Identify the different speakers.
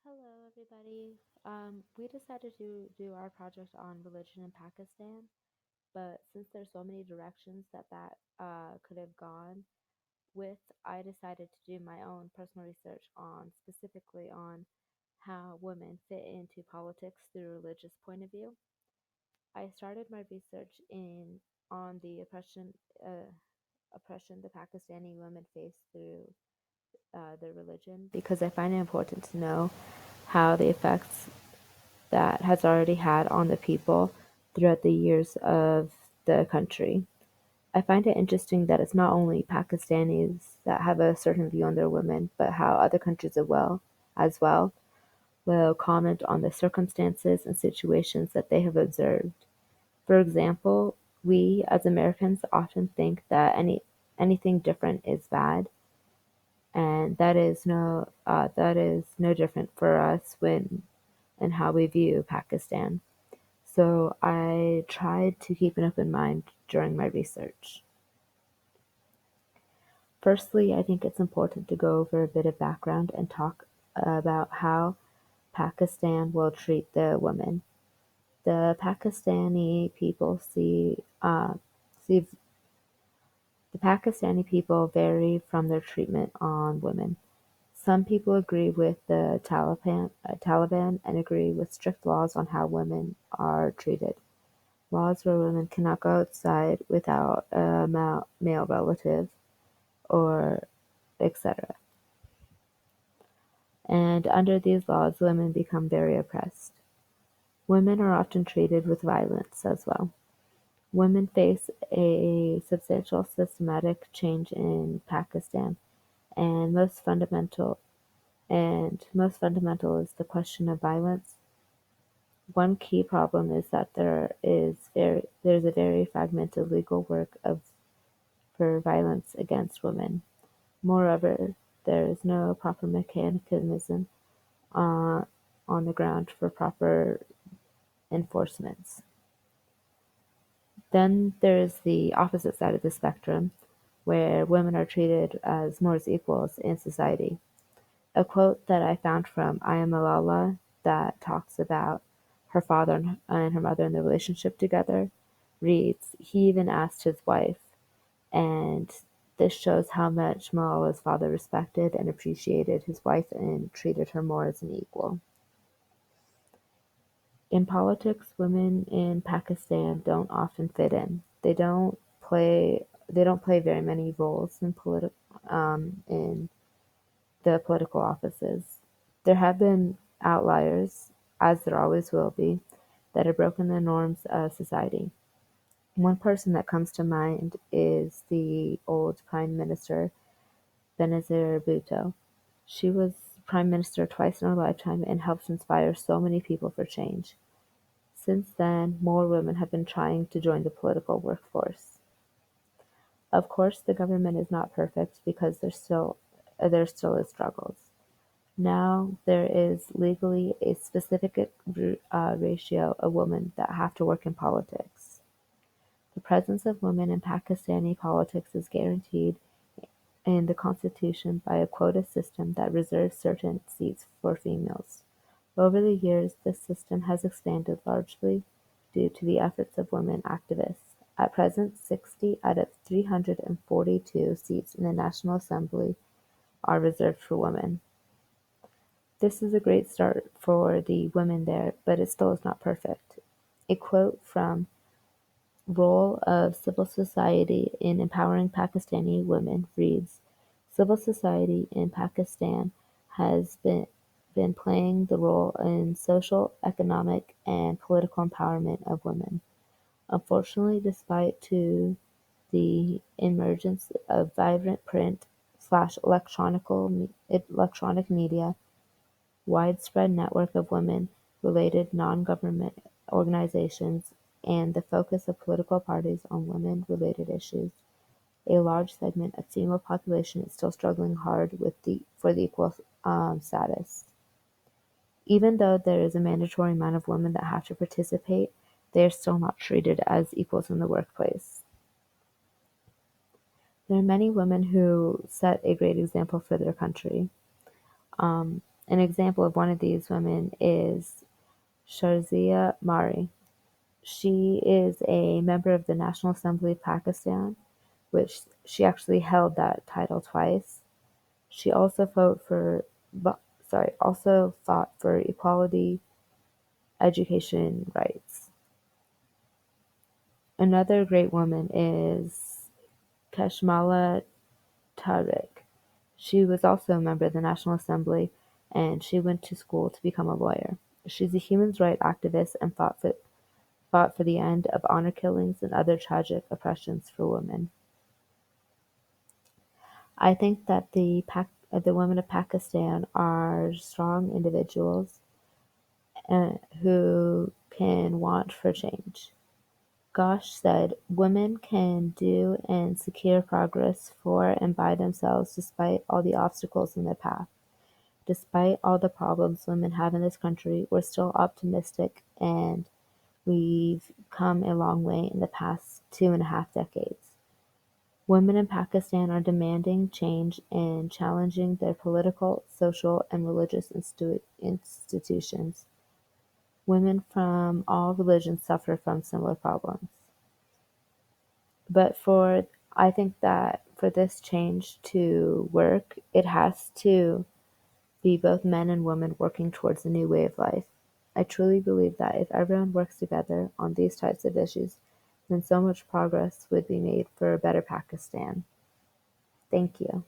Speaker 1: Hello, everybody. We decided to do our project on religion in Pakistan, but since there's so many directions that could have gone with, I decided to do my own personal research on specifically on how women fit into politics through a religious point of view. I started my research in on the oppression the Pakistani women face through their religion because I find it important to know how the effects that has already had on the people throughout the years of the country. I find it interesting that it's not only Pakistanis that have a certain view on their women, but how other countries as well will comment on the circumstances and situations that they have observed. For example, we as Americans often think that anything different is bad, and that is no different for us when and how we view Pakistan. So I tried to keep an open mind during my research. Firstly, I think it's important to go over a bit of background and talk about how Pakistan will treat the women. The Pakistani people see the Pakistani people vary from their treatment on women. Some people agree with the Taliban and agree with strict laws on how women are treated. Laws where women cannot go outside without a male relative or etc. And under these laws, women become very oppressed. Women are often treated with violence as well. Women face a substantial systematic change in Pakistan, and most fundamental is the question of violence. One key problem is that there's a very fragmented legal work for violence against women. Moreover, there is no proper mechanism uh, on the ground for proper enforcements. Then there's the opposite side of the spectrum, where women are treated as more as equals in society. A quote that I found from Aya Malala that talks about her father and her mother and their relationship together reads, "He even asked his wife," and this shows how much Malala's father respected and appreciated his wife and treated her more as an equal. In politics, women in Pakistan don't often fit in. They don't play very many roles in the political offices. There have been outliers, as there always will be, that have broken the norms of society. One person that comes to mind is the old Prime Minister Benazir Bhutto. She was Prime Minister twice in her lifetime and helped inspire so many people for change. Since then, more women have been trying to join the political workforce. Of course, the government is not perfect because there still is struggles. Now there is legally a specific ratio of women that have to work in politics. The presence of women in Pakistani politics is guaranteed in the constitution by a quota system that reserves certain seats for females. Over the years, this system has expanded largely due to the efforts of women activists. At present, 60 out of 342 seats in the National Assembly are reserved for women. This is a great start for the women there, but it still is not perfect. A quote from Role of Civil Society in Empowering Pakistani Women reads, "Civil society in Pakistan has been playing the role in social, economic, and political empowerment of women. Unfortunately, despite to the emergence of vibrant print/electronic media, widespread network of women-related non-government organizations, and the focus of political parties on women-related issues, a large segment of female population is still struggling hard for the equal status. Even though there is a mandatory amount of women that have to participate, they are still not treated as equals in the workplace. There are many women who set a great example for their country. An example of one of these women is Shazia Mari. She is a member of the National Assembly of Pakistan, which she actually held that title twice. She also fought for equality education rights. Another great woman is Kashmala Tariq. She was also a member of the National Assembly, and she went to school to become a lawyer. She's a human rights activist and fought for the end of honor killings and other tragic oppressions for women. I think that the women of Pakistan are strong individuals who can want for change. Ghosh said, "Women can do and secure progress for and by themselves despite all the obstacles in their path. Despite all the problems women have in this country, we're still optimistic and we've come a long way in the past 2.5 decades. Women in Pakistan are demanding change and challenging their political, social, and religious institutions. Women from all religions suffer from similar problems. But I think that for this change to work, it has to be both men and women working towards a new way of life. I truly believe that if everyone works together on these types of issues, then so much progress would be made for a better Pakistan. Thank you.